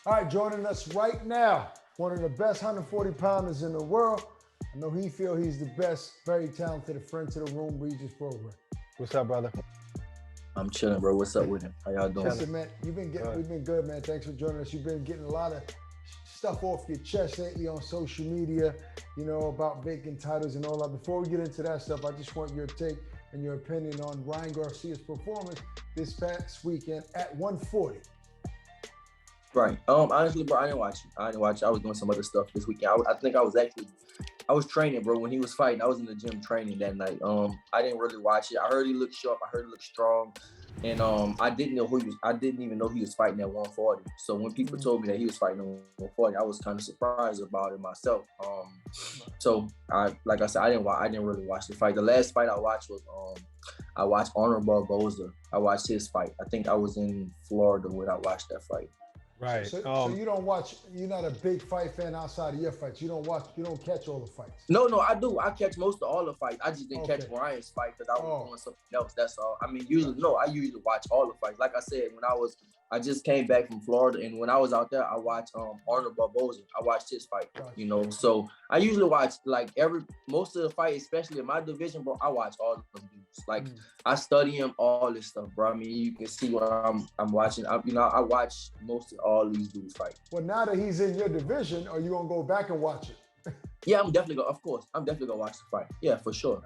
All right, joining us right now, one of the best 140 pounders in the world. I know he feels he's the best, very talented friend to the room, Regis Prograis. What's up, brother? I'm chilling, bro. What's up with him? How y'all doing? Listen, man, we've been good, man. Thanks for joining us. You've been getting a lot of stuff off your chest lately on social media, about vacant titles and all that. Before we get into that stuff, I just want your take and your opinion on Ryan Garcia's performance this past weekend at 140. Right. Honestly, bro, I didn't watch it. I was doing some other stuff this weekend. I think I was training, bro. When he was fighting, I was in the gym training that night. I didn't really watch it. I heard he looked sharp. I heard he looked strong. And I didn't even know he was fighting at 140. So when people told me that he was fighting at 140, I was kind of surprised about it myself. So like I said, I didn't really watch the fight. The last fight I watched was I watched Arnold Barboza. I watched his fight. I think I was in Florida when I watched that fight. Right. So you don't watch. You're not a big fight fan outside of your fights. You don't watch. You don't catch all the fights. No, I do. I catch most of all the fights. I just didn't catch Ryan's fight because I was doing something else. That's all. I mean, I usually watch all the fights. Like I said, I just came back from Florida, and when I was out there, I watched Arnold Barboza. I watched his fight. Gotcha. So I usually watch most of the fights, especially in my division, bro. I watch all of them dudes. Like I study him, all this stuff, bro. I mean, you can see what I'm watching. I watch most of all these dudes fight. Well, now that he's in your division, are you gonna go back and watch it? Yeah, I'm definitely gonna watch the fight. Yeah, for sure.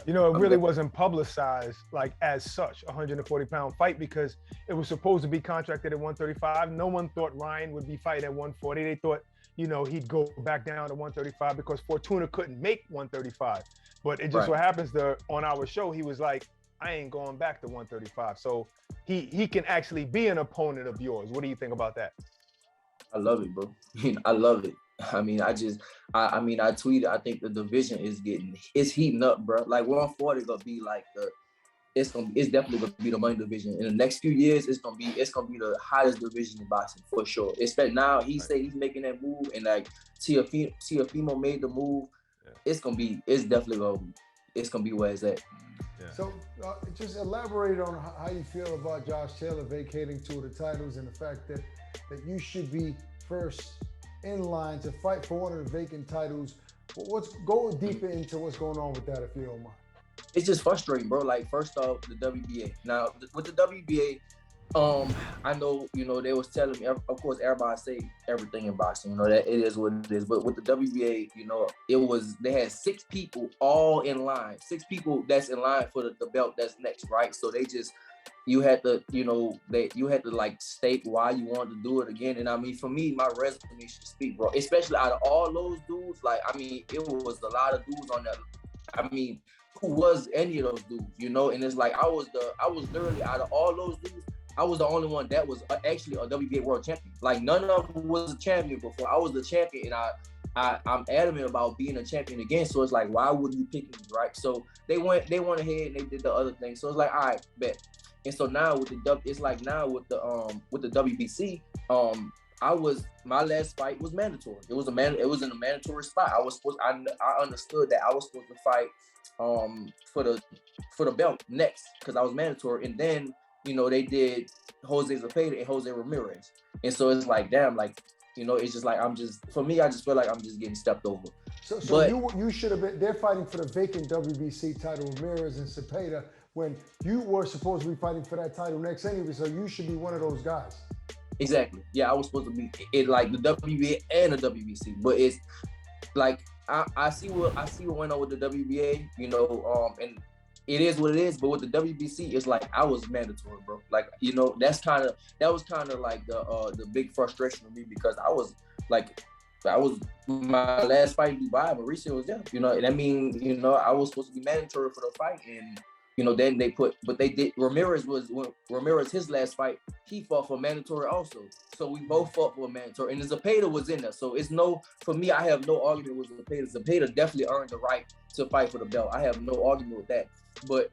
It really wasn't publicized as such, a 140-pound fight, because it was supposed to be contracted at 135. No one thought Ryan would be fighting at 140. They thought, he'd go back down to 135 because Fortuna couldn't make 135. But it just so happens that on our show, he was like, I ain't going back to 135. So he can actually be an opponent of yours. What do you think about that? I love it, bro. I love it. I mean, I tweeted, I think the division it's heating up, bro. Like 140 gonna be like it's definitely gonna be the money division. In the next few years, it's gonna be the hottest division in boxing for sure. Especially now, he said he's making that move, and like Teofimo made the move. Yeah. It's gonna be where it's at. Yeah. So just elaborate on how you feel about Josh Taylor vacating 2 of the titles and the fact that you should be first in line to fight for one of the vacant titles. Go deeper into what's going on with that, if you don't mind. It's just frustrating, bro. Like, first off, the WBA. Now, with the WBA, I know, they was telling me, of course, everybody say everything in boxing, that it is what it is. But with the WBA, they had 6 people all in line, 6 people that's in line for the belt that's next, right? So you had to state why you wanted to do it again. And I mean, for me, my resume should speak, bro. Especially out of all those dudes, it was a lot of dudes on that. I mean, who was any of those dudes, And it's like I was literally, out of all those dudes, I was the only one that was actually a WBA world champion. Like, none of them was a champion before. I was the champion, and I'm adamant about being a champion again. So it's like, why would you pick me, right? So they went ahead and they did the other thing. So it's like, all right, bet. And so now with the WBC, my last fight was mandatory. It was in a mandatory spot. I understood that I was supposed to fight for the belt next because I was mandatory. And then, they did Jose Zepeda and Jose Ramirez. And so it's like, damn, it's just like, for me, I just feel like I'm just getting stepped over. So you should have been, they're fighting for the vacant WBC title, Ramirez and Zepeda, when you were supposed to be fighting for that title next anyway, so you should be one of those guys. Exactly. Yeah, I was supposed to be the WBA and the WBC, but it's like I see what went on with the WBA, and it is what it is. But with the WBC, it's like I was mandatory, bro. Like, that was kind of like the big frustration for me because I was my last fight in Dubai, Mauricio was there, and I mean, I was supposed to be mandatory for the fight, and then Ramirez, his last fight, he fought for mandatory also. So we both fought for a mandatory. And Zepeda was in there. So for me, I have no argument with Zepeda. Zepeda definitely earned the right to fight for the belt. I have no argument with that. But,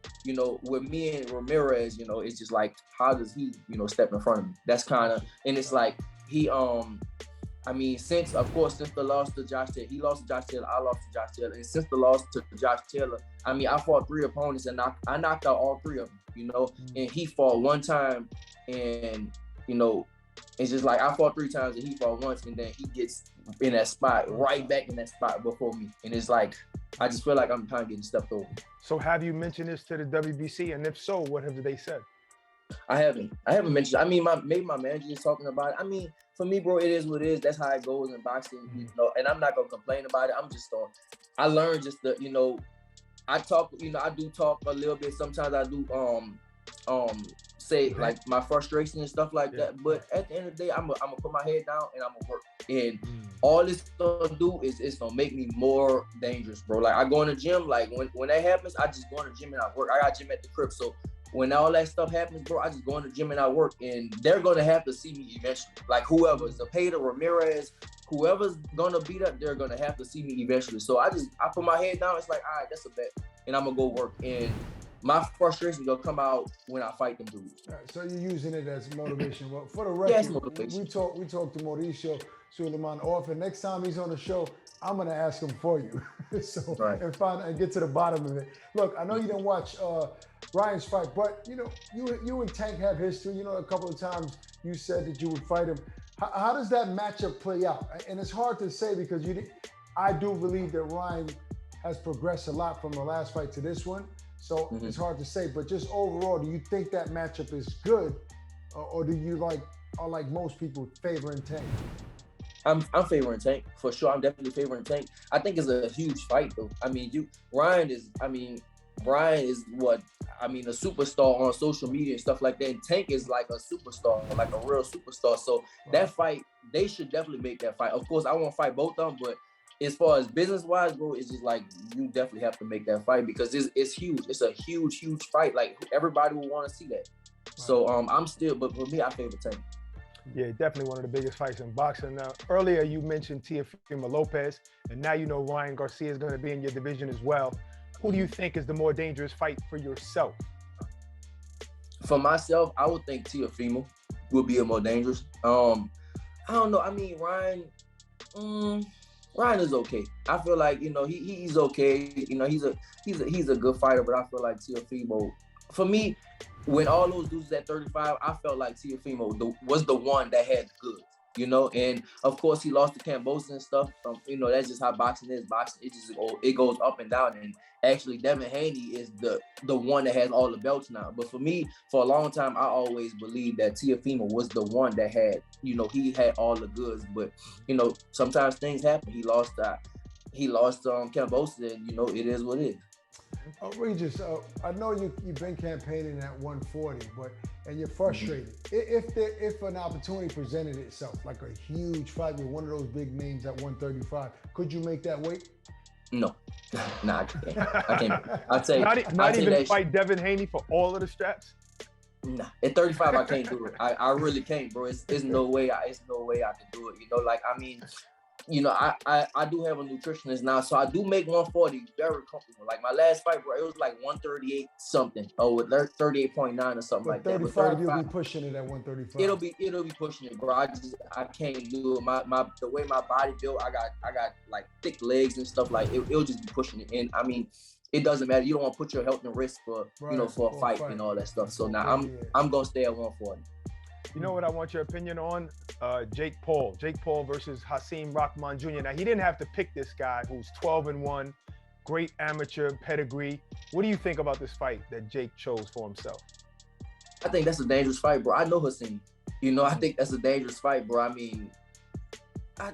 with me and Ramirez, it's just like, how does he, step in front of me? That's kind of, and it's like, he, since the loss to Josh Taylor, he lost to Josh Taylor, I lost to Josh Taylor. And since the loss to Josh Taylor, I fought 3 opponents and I knocked out all 3 of them, and he fought one time and, It's just like I fought 3 times and he fought once, and then he gets in that spot, right back in that spot before me. And it's like, I just feel like I'm kind of getting stepped over. So have you mentioned this to the WBC? And if so, what have they said? I haven't mentioned. I mean, maybe my manager is talking about it. I mean, for me, bro, it is what it is. That's how it goes in boxing, you know. And I'm not gonna complain about it. I'm just going. I learned just the, you know, I talk. You know, I do talk a little bit. Sometimes I do say like my frustration and stuff like that. But at the end of the day, I'm gonna put my head down and I'm gonna work. And all this gonna do is it's gonna make me more dangerous, bro. Like I go in the gym. Like when that happens, I just go in the gym and I work. I got gym at the crib, so when all that stuff happens, bro, I just go in the gym and I work, and they're gonna have to see me eventually. Like whoever's Zepeda, Ramirez, whoever's gonna beat up, they're gonna have to see me eventually. So I put my head down. It's like, all right, that's a bet, and I'm gonna go work. And my frustration gonna come out when I fight them dudes. Right, so you're using it as motivation. Well, for the record, motivation. we talk to Mauricio Suleiman often. Next time he's on the show, I'm gonna ask him for you. So right. and get to the bottom of it. Look, I know you didn't watch Ryan's fight, but you know, you and Tank have history. You know, a couple of times you said that you would fight him. How does that matchup play out? And it's hard to say because I do believe that Ryan has progressed a lot from the last fight to this one. So it's hard to say, but just overall, do you think that matchup is good, or do you like most people favoring Tank? I'm favoring Tank for sure. I'm definitely favoring Tank. I think it's a huge fight though. I mean, Brian is what a superstar on social media and stuff like that. And Tank is like a superstar, like a real superstar. So that fight, they should definitely make that fight. Of course, I won't fight both of them, but as far as business wise, bro, it's just like you definitely have to make that fight because it's huge. It's a huge fight. Like everybody will want to see that. So but for me, I favor Tank. Yeah, definitely one of the biggest fights in boxing. Now, earlier you mentioned Teofimo Lopez, and now you know Ryan Garcia is going to be in your division as well. Who do you think is the more dangerous fight for yourself? For myself, I would think Teofimo would be a more dangerous. I don't know. I mean, Ryan is okay. I feel like, you know, he's okay. You know, he's a good fighter, but I feel like Teofimo, for me, when all those dudes at 35, I felt like Teofimo was the one that had the goods, you know. And of course, he lost to Cambosa and stuff. You know, that's just how boxing is. Boxing, it goes up and down. And actually, Devin Haney is the one that has all the belts now. But for me, for a long time, I always believed that Teofimo was the one that had, you know, he had all the goods. But you know, sometimes things happen. He lost Cambosa, and you know, it is what it is. Regis, I know you've been campaigning at 140, and you're frustrated. If an opportunity presented itself, like a huge fight with one of those big names at 135, could you make that weight? No, I can't. I'd say not even fight Devin Haney for all of the straps. Nah, at 35, I can't do it. I really can't, bro. It's no way I can do it. You know, like, I mean, you know, I do have a nutritionist now, so I do make 140 very comfortable. Like my last fight, bro, it was like 138 something, with 38.9 or something like that. But 35, you'll be pushing it at 135. It'll be pushing it, bro. I can't do it. The way my body built, I got like thick legs and stuff. Like it'll just be pushing it. And I mean, it doesn't matter. You don't want to put your health in risk for for a fight and all that stuff. So now I'm gonna stay at 140. You know what I want your opinion on? Jake Paul versus Hasim Rahman Jr. Now, he didn't have to pick this guy who's 12-1, great amateur pedigree. What do you think about this fight that Jake chose for himself? I think that's a dangerous fight, bro. I know Hasim. You know, I think that's a dangerous fight, bro. I mean,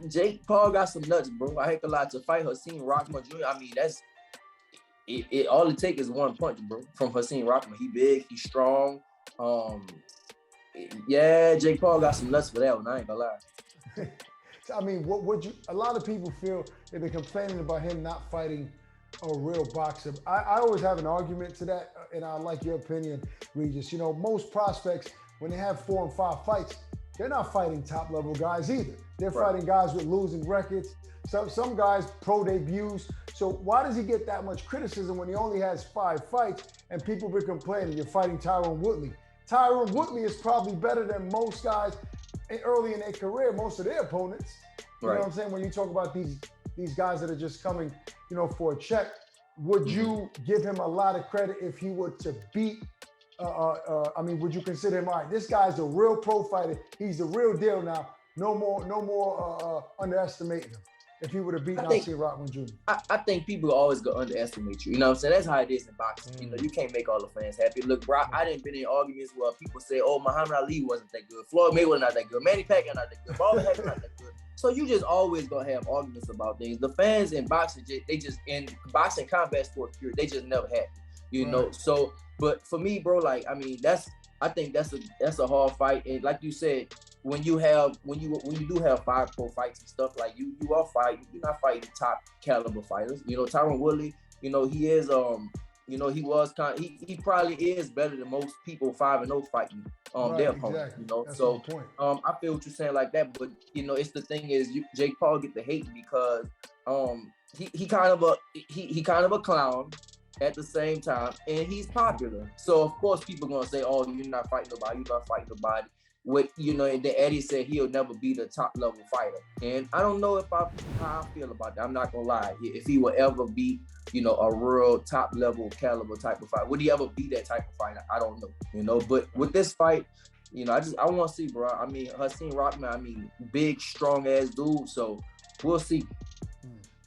Jake Paul got some nuts, bro. I hate a lot to fight Hasim Rahman Jr. I mean, that's it. All it takes is one punch, bro, from Hasim Rahman. He big, he's strong. Yeah, Jake Paul got some nuts for that one. I ain't gonna lie. I mean, what would you? A lot of people feel they've been complaining about him not fighting a real boxer. I always have an argument to that, and I like your opinion, Regis. You know, most prospects, when they have 4 and 5 fights, they're not fighting top level guys either. They're fighting guys with losing records. Some guys pro debuts. So why does he get that much criticism when he only has 5 fights and people be complaining you're fighting Tyron Woodley? Tyron Woodley is probably better than most guys early in their career, most of their opponents. You know what I'm saying? When you talk about these guys that are just coming, you know, for a check, would you give him a lot of credit if he were to beat I mean, would you consider him, all right, this guy's a real pro fighter. He's the real deal now. No more underestimating him. If he would have beaten Hasim Rahman Jr. I think people always go underestimate you. You know what I'm saying? That's how it is in boxing. You know, you can't make all the fans happy. Look, bro, I didn't been in arguments where people say, oh, Muhammad Ali wasn't that good. Floyd Mayweather not that good. Manny Pacquiao not that good. Ball Heck not that good. So you just always gonna have arguments about things. The fans in boxing, they just in boxing combat sports, they just never happy. You know. So, but for me, bro, like, I mean, I think that's a hard fight. And like you said, when you do have 5 pro fights and stuff, like you're not fighting top caliber fighters. You know, Tyron Woodley, you know, he is you know, he probably is better than most people 5-0 fighting their opponent. Exactly. You know, that's so I feel what you're saying like that, but you know, it's the thing is Jake Paul get the hate because he kind of a clown at the same time, and he's popular. So of course people gonna say, "Oh, you're not fighting nobody. You're not fighting nobody." What you know, and then Eddie said he'll never be the top level fighter, and I don't know how I feel about that. I'm not gonna lie. If he will ever be, you know, a real top level caliber type of fighter, would he ever be that type of fighter? I don't know. You know, but with this fight, you know, I want to see, bro. I mean, Hasim Rahman, I mean, big, strong ass dude. So we'll see.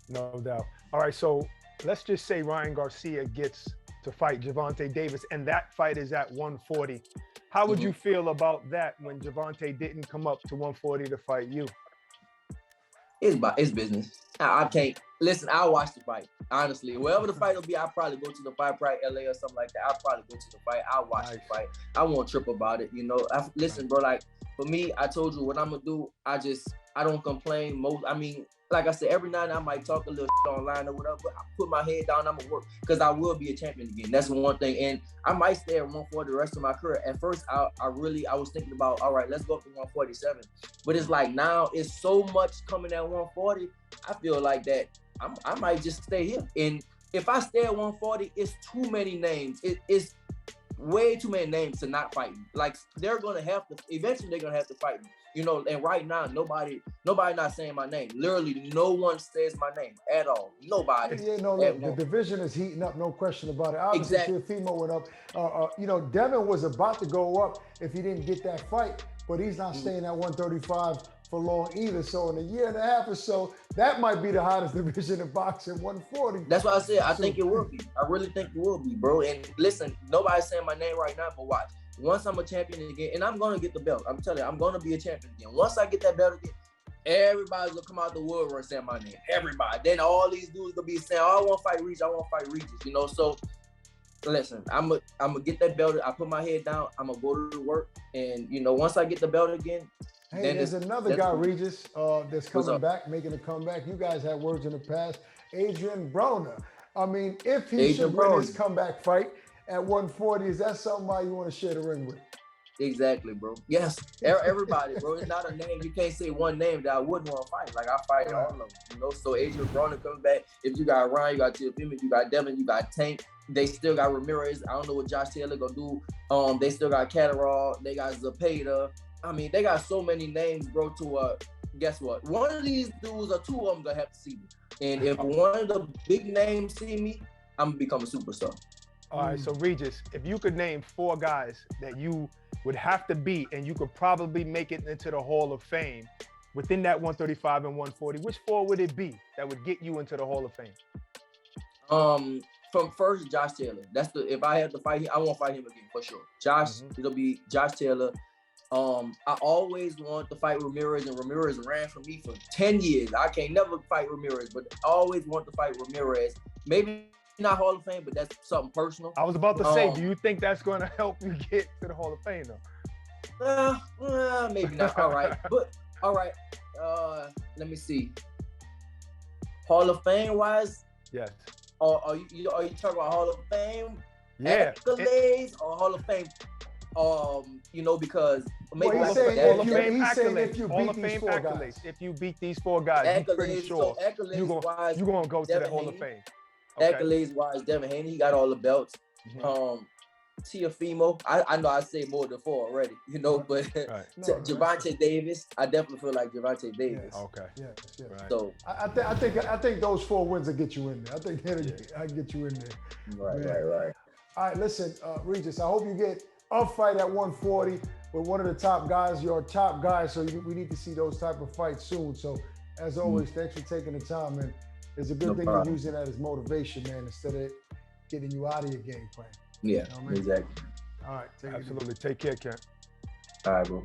No doubt. All right, so let's just say Ryan Garcia gets to fight Gervonta Davis, and that fight is at 140. How would you feel about that when Gervonta didn't come up to 140 to fight you? It's business. I can't listen. I'll watch the fight. Honestly, wherever the fight will be, I'll probably go to the fight, probably LA or something like that. I'll probably go to the fight. I'll watch the fight. I won't trip about it. You know, listen, bro. Like for me, I told you what I'm gonna do. I don't complain. I mean, like I said, every night I might talk a little shit online or whatever, but I put my head down, I'm gonna work because I will be a champion again. That's one thing. And I might stay at 140 the rest of my career. At first, I was thinking about, all right, let's go up to 147. But it's like now it's so much coming at 140. I feel like that I might just stay here. And if I stay at 140, it's too many names. It's way too many names to not fight me. Like eventually they're gonna have to fight me. You know, and right now nobody not saying my name. Literally, no one says my name at all. Nobody. Yeah, no, look, the division is heating up, no question about it. Obviously, Teofimo went up. You know, Devin was about to go up if he didn't get that fight, but he's not staying at 135 for long either. So in a year and a half or so, that might be the hottest division in boxing, 140. That's why I said I think it will be. I really think it will be, bro. And listen, nobody's saying my name right now, but watch. Once I'm a champion again, and I'm gonna get the belt. I'm telling you, I'm gonna be a champion again. Once I get that belt again, everybody's gonna come out the woodwork saying my name. Everybody. Then all these dudes gonna be saying, "Oh, I want to fight Regis. I want to fight Regis." You know. So listen, I'm gonna get that belt. I put my head down. I'm gonna go to work, and you know, once I get the belt again. Hey, then there's another guy, Regis, that's coming back, making a comeback. You guys had words in the past. Adrian Broner. I mean, if he should win his comeback fight at 140, is that somebody you want to share the ring with? Exactly, bro. Yes, everybody, bro. It's not a name. You can't say one name that I wouldn't want to fight. Like, I fight all of them, you know? So Adrian Broner coming back. If you got Ryan, you got Teofimo, you got Devin, you got Tank. They still got Ramirez. I don't know what Josh Taylor gonna do. They still got Catterall. They got Zepeda. I mean, they got so many names, bro, guess what? One of these dudes or two of them gonna have to see me. And if one of the big names see me, I'm gonna become a superstar. All right, so Regis, if you could name 4 guys that you would have to beat and you could probably make it into the Hall of Fame within that 135 and 140, which 4 would it be that would get you into the Hall of Fame? From first, Josh Taylor. If I have to fight him, I won't fight him again for sure. It'll be Josh Taylor. I always want to fight Ramirez, and Ramirez ran for me for 10 years. I can't never fight Ramirez, but I always want to fight Ramirez. Maybe not Hall of Fame, but that's something personal. I was about to say, do you think that's going to help you get to the Hall of Fame, though? Maybe not. All right. But, all right. Let me see. Hall of Fame wise? Yes. Are you talking about Hall of Fame? Yeah. Accolades or Hall of Fame? You know, because maybe well, he's saying if you beat these 4 guys. If you beat these 4 guys, you're pretty sure you're going to go to the Hall of Fame. Okay. Accolades wise, Devin Haney, he got all the belts. Teofimo, I know I say more than 4 already, you know, but Gervonta Davis, I definitely feel like Gervonta Davis. Yes. Okay. Yes. Right. So I think those 4 wins will get you in there. I think I get you in there. Right. All right, listen, Regis, I hope you get a fight at 140 with one of the top guys, your top guys. So we need to see those type of fights soon. So as always, thanks for taking the time, man. It's a good thing you're using that as motivation, man, instead of getting you out of your game plan. Yeah, you know what I mean? Exactly. All right, Absolutely. Take care, Ken. All right, bro.